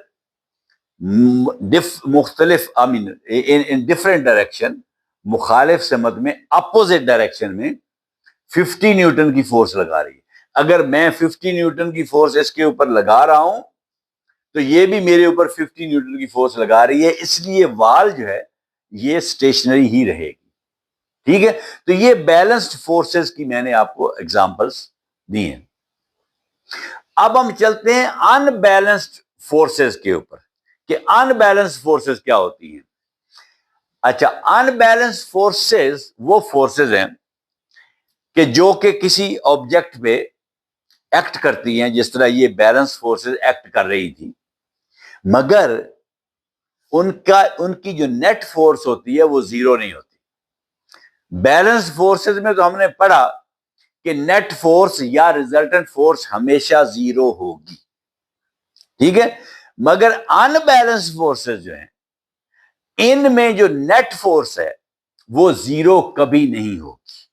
S2: मुख्तलिफ, I mean in different direction, मुखालिफ समत में, अपोजिट डायरेक्शन में 50 न्यूटन की फोर्स लगा रही है। अगर मैं 50 न्यूटन की फोर्स इसके ऊपर लगा रहा हूं तो ये भी मेरे ऊपर 50 न्यूटन की फोर्स लगा रही है, इसलिए वाल जो है ये स्टेशनरी ही रहेगी। ठीक है, तो ये बैलेंस्ड फोर्सेस की मैंने आपको एग्जांपल्स दी हैं। अब हम चलते हैं अनबैलेंस्ड फोर्सेस के ऊपर कि अनबैलेंस्ड फोर्सेस क्या होती हैं। अच्छा, अनबैलेंस्ड फोर्सेस वो फोर्सेस हैं कि जो कि किसी ऑब्जेक्ट पे एक्ट करती हैं, जिस तरह ये बैलेंस फोर्सेस एक्ट कर रही थी, मगर उनकी जो नेट फोर्स होती है वो 0 नहीं होती। बैलेंस फोर्सेस में तो हमने पढ़ा कि नेट फोर्स या रिजल्टेंट फोर्स हमेशा 0 होगी। ठीक है, मगर अनबैलेंस फोर्सेस जो हैं, इनमें जो नेट फोर्स है वो 0 कभी नहीं होगी।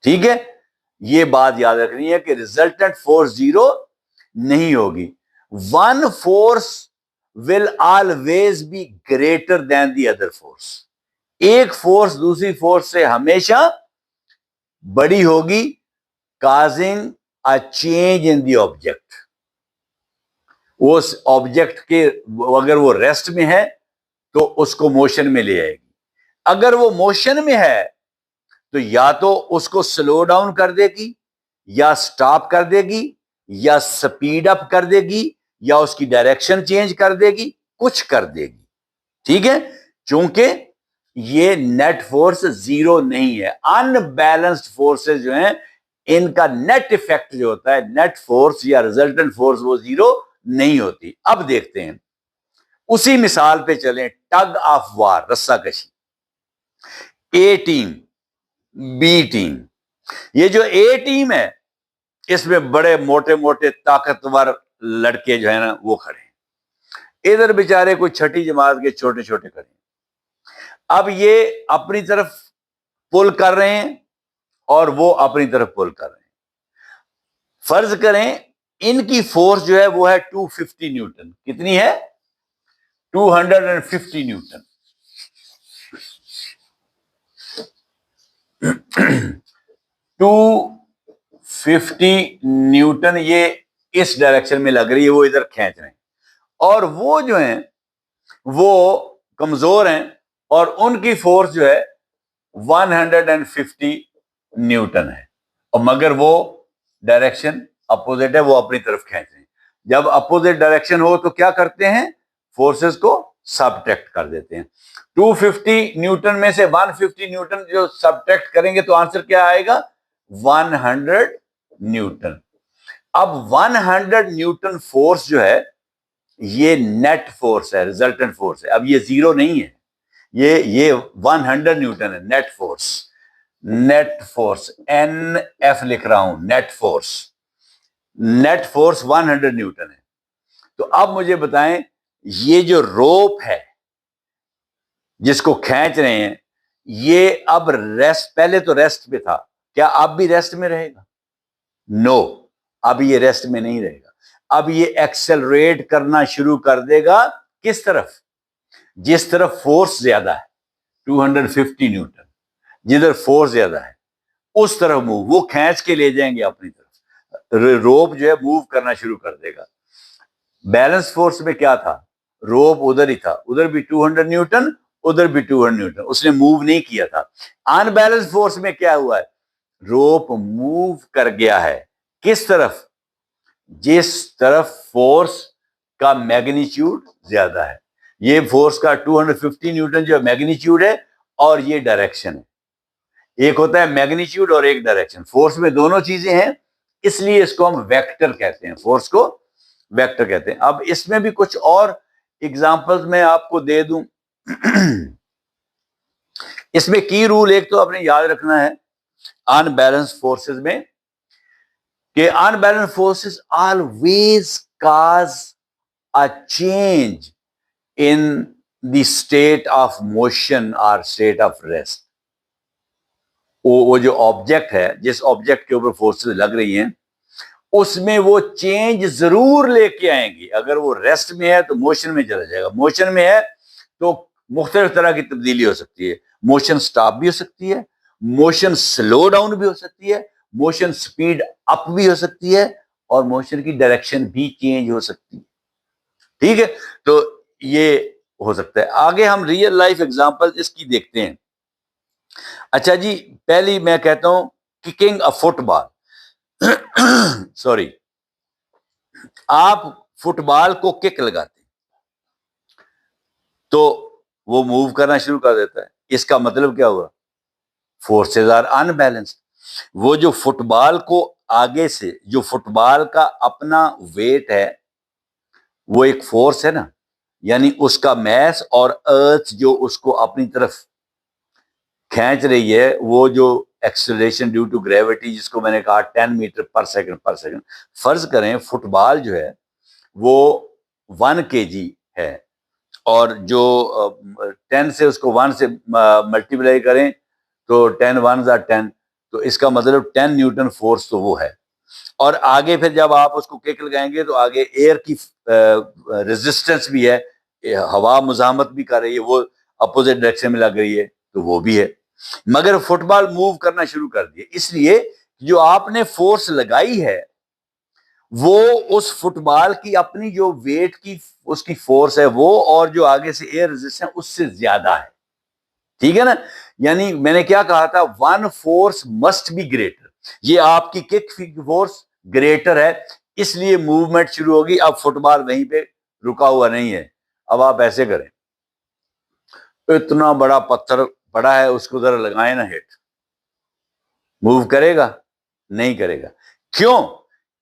S2: ठीक है, ये बात याद रखनी है कि रिजल्टेंट फोर्स 0 नहीं होगी। One force will always be greater than the other force. एक फोर्स दूसरी फोर्स से हमेशा बड़ी होगी, causing a change in the object. उस ऑब्जेक्ट के, अगर वो रेस्ट में है तो उसको मोशन में ले आएगी, अगर वो मोशन में है तो या तो उसको स्लो डाउन कर देगी, या स्टॉप कर देगी, या स्पीड अप कर देगी, या उसकी डायरेक्शन चेंज कर देगी, कुछ कर देगी। ठीक है, क्योंकि ये नेट फोर्स जीरो नहीं है। अनबैलेंस्ड फोर्सेस जो हैं इनका नेट इफेक्ट जो होता है, नेट फोर्स या रिजल्टेंट फोर्स, वो जीरो नहीं होती। अब देखते हैं, उसी मिसाल पे चलें, टग ऑफ वार, रस्साकशी। ए टीम, बी टीम, ये जो ए टीम है इसमें बड़े मोटे मोटे ताकतवर लड़के जो है ना वो खड़े हैं, इधर बेचारे कोई छठी जमात के छोटे छोटे खड़े हैं। अब ये अपनी तरफ पुल कर रहे हैं और वो अपनी तरफ पुल कर रहे हैं। फर्ज करें इनकी फोर्स जो है वो है 250 न्यूटन। कितनी है? 250 न्यूटन। 250 न्यूटन ये इस डायरेक्शन में लग रही है, वो इधर खींच रहे हैं, और वो जो है वो कमजोर हैं और उनकी फोर्स जो है 150 न्यूटन है, और मगर वो डायरेक्शन अपोजिट है, वो अपनी तरफ खींच रहे हैं। जब अपोजिट डायरेक्शन हो तो क्या करते हैं? फोर्सेस को सबट्रैक्ट कर देते हैं। 250 न्यूटन में से 150 न्यूटन जो सबट्रैक्ट करेंगे तो आंसर क्या आएगा? 100 न्यूटन। अब 100 न्यूटन फोर्स जो है ये नेट फोर्स है, रिजल्टेंट फोर्स है। अब ये जीरो नहीं है, ये 100 न्यूटन है net force. Net force N F लिख रहा हूं, net force. Net force 100 newton है। तो अब मुझे बताएं, ये जो रोप है जिसको खींच रहे हैं, ये अब रेस्ट, पहले तो रेस्ट पे था, क्या अब भी रेस्ट में रहेगा? नो, अब ये रेस्ट में नहीं रहेगा। अब ये एक्सेलरेट करना शुरू कर देगा। किस तरफ? जिस तरफ फोर्स ज्यादा है, 250 न्यूटन, जिधर फोर्स ज्यादा है उस तरफ मूव, वो खींच के ले जाएंगे अपनी तरफ। रोप जो है मूव करना शुरू कर देगा। बैलेंस फोर्स में क्या था? रोप उधर ही था, उधर भी 200 न्यूटन, उधर भी 200 न्यूटन, उसने मूव नहीं किया था। अनबैलेंस फोर्स में क्या हुआ है? रोप मूव कर गया है। किस तरफ? जिस तरफ फोर्स का मैग्नीट्यूड ज्यादा है। ये फोर्स का 250 न्यूटन जो मैग्नीट्यूड है, और ये डायरेक्शन है। एक होता है मैग्नीट्यूड और एक डायरेक्शन। फोर्स में दोनों चीजें हैं, इसलिए इसको हम वेक्टर कहते हैं, फोर्स को वेक्टर कहते हैं। अब इसमें भी कुछ और एग्जांपल्स मैं आपको दे दूं। इसमें की रूल एक तो आपने याद रखना है अनबैलेंस फोर्सेस में, कि unbalance forces always cause a change in the state of motion और स्टेट ऑफ रेस्ट। वो जो ऑब्जेक्ट है, जिस ऑब्जेक्ट के ऊपर फोर्सेस लग रही हैं, उसमें वो चेंज जरूर लेके आएंगी। अगर वो रेस्ट में है तो मोशन में चला जाएगा, मोशन में है तो मुख्तलिफ तरह की तब्दीली हो सकती है। मोशन स्टॉप भी हो सकती है, मोशन स्लो डाउन भी हो सकती है, मोशन स्पीड अप भी हो सकती है, और मोशन की डायरेक्शन भी चेंज हो सकती है। ठीक है, तो ये हो सकता है। आगे हम रियल लाइफ एग्जांपल इसकी देखते हैं। अच्छा जी, पहली मैं कहता हूं किकिंग अ फुटबॉल। सॉरी, आप फुटबॉल को किक लगाते तो वो मूव करना शुरू कर देता है। इसका मतलब क्या हुआ? Forces are unbalanced. वो जो फुटबॉल को आगे से, जो फुटबॉल का अपना वेट है, वो एक फोर्स है ना, यानी उसका मैस और अर्थ जो उसको अपनी तरफ खींच रही है, वो जो एक्सेलरेशन ड्यू टू ग्रेविटी, जिसको मैंने कहा 10 मीटर पर सेकंड। फर्ज करें फुटबॉल जो है वो 1 kg है, और जो 10 से उसको 1 से मल्टीप्लाई करें तो 10 1 10, तो इसका मतलब 10 न्यूटन फोर्स तो वो है। और आगे फिर जब आप उसको किक लगाएंगे तो आगे एयर की रेजिस्टेंस भी है, हवा मुजामत भी कर रही है, वो अपोजिट डायरेक्शन में लग रही है, तो वो भी है। मगर फुटबॉल मूव करना शुरू कर दिए, इसलिए जो आपने फोर्स लगाई है वो उस फुटबॉल की अपनी जो वेट की उसकी फोर्स है वो, और जो आगे से एयर रेजिस्टेंस उससे ज्यादा है। ठीक है ना? यानी मैंने क्या कहा था, one force must be greater. ये आपकी किक फोर्स ग्रेटर है, इसलिए मूवमेंट शुरू होगी। अब फुटबॉल वहीं पे रुका हुआ नहीं है। अब आप ऐसे करें, इतना बड़ा पत्थर पड़ा है, उसको जरा लगाए ना हिट, मूव करेगा? नहीं करेगा। क्यों?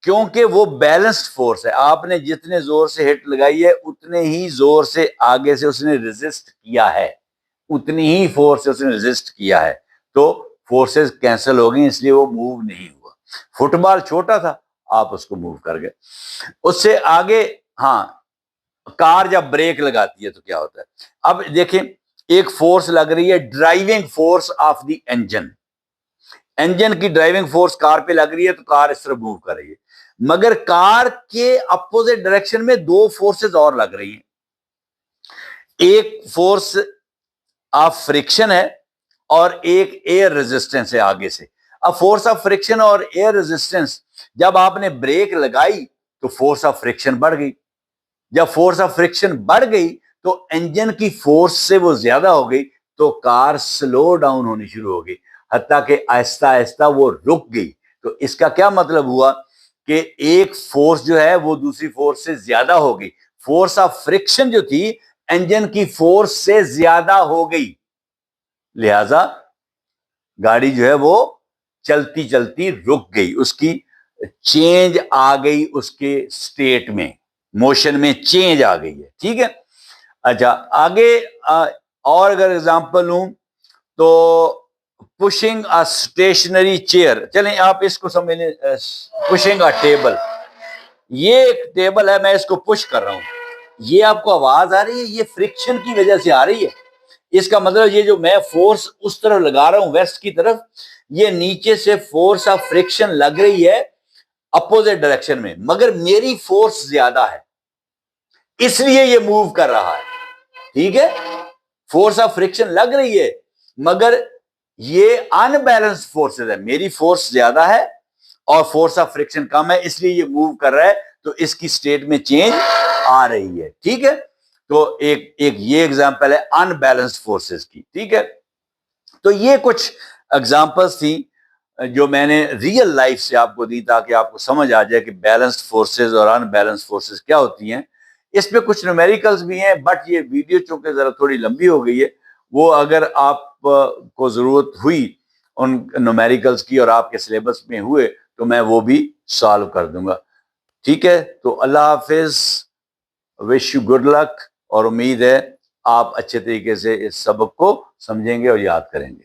S2: क्योंकि वो बैलेंस्ड फोर्स है। आपने जितने जोर से हिट लगाई है उतने ही जोर से आगे से उसने रेजिस्ट किया है, उतनी ही फोर्स से उसने रेजिस्ट किया है, तो फोर्सेस कैंसिल हो गई, इसलिए वो मूव नहीं हुआ। फुटबॉल छोटा था, आप उसको मूव कर गए। उससे आगे, हाँ, कार जब ब्रेक लगाती है तो क्या होता है? अब देखें, एक फोर्स लग रही है, driving force of the engine. Engine की ड्राइविंग फोर्स कार पे लग रही है तो कार इस तरफ मूव कर रही है, मगर कार के अपोजिट डायरेक्शन में दो फोर्सेस और लग रही हैं। एक फोर्स ऑफ फ्रिक्शन है और एक एयर रेजिस्टेंस है आगे से। अब फोर्स ऑफ फ्रिक्शन और एयर रेजिस्टेंस, जब आपने ब्रेक लगाई तो फोर्स ऑफ फ्रिक्शन बढ़ गई। जब फोर्स ऑफ फ्रिक्शन बढ़ गई तो इंजन की फोर्स से वो ज्यादा हो गई, तो कार स्लो डाउन होनी शुरू हो गई, हत्ता कि आहिस्ता आहिस्ता वो रुक गई। तो इसका क्या मतलब हुआ कि एक फोर्स जो है वो दूसरी फोर्स से ज्यादा हो गई। फोर्स ऑफ फ्रिक्शन जो थी इंजन की फोर्स से ज्यादा हो गई, लिहाजा गाड़ी जो है वो चलती चलती रुक गई, उसकी चेंज आ गई, उसके स्टेट में, मोशन में चेंज आ गई है। ठीक है, अच्छा आगे और अगर एग्जांपल लूं तो पुशिंग अ स्टेशनरी चेयर, चलें आप इसको समझ लें, पुशिंग अ टेबल। ये एक टेबल है, मैं इसको पुश कर रहा हूं, ये आपको आवाज आ रही है, ये फ्रिक्शन की वजह से आ रही है। इसका मतलब ये जो मैं फोर्स उस तरफ लगा रहा हूं, वेस्ट की तरफ, ये नीचे से फोर्स ऑफ फ्रिक्शन लग रही है अपोजिट डायरेक्शन में, मगर मेरी फोर्स ज्यादा है, इसलिए ये मूव कर रहा है। ठीक है, फोर्स ऑफ फ्रिक्शन लग रही है मगर ये अनबैलेंस्ड फोर्सेस है, मेरी फोर्स ज्यादा है और फोर्स ऑफ फ्रिक्शन कम है, इसलिए ये मूव कर रहा है, तो इसकी स्टेट में चेंज आ रही है। ठीक है, तो एक एक ये एग्जांपल है अनबैलेंस्ड फोर्सेस की। ठीक है, तो ये कुछ एग्जांपल्स थी जो मैंने रियल लाइफ से आपको दी, ताकि आपको समझ आ जाए कि बैलेंस्ड फोर्सेस और अनबैलेंस्ड फोर्सेस क्या होती हैं। इसमें कुछ न्यूमेरिकल्स भी हैं, बट ये वीडियो चूंकि जरा थोड़ी लंबी हो गई है, वो अगर आप को जरूरत हुई उन न्यूमेरिकल्स की और आपके सिलेबस में हुए तो मैं वो भी सॉल्व कर दूंगा। ठीक है, तो अल्लाह हाफिज, विश यू गुड लक, और उम्मीद है आप अच्छे तरीके से इस सबक को समझेंगे और याद करेंगे।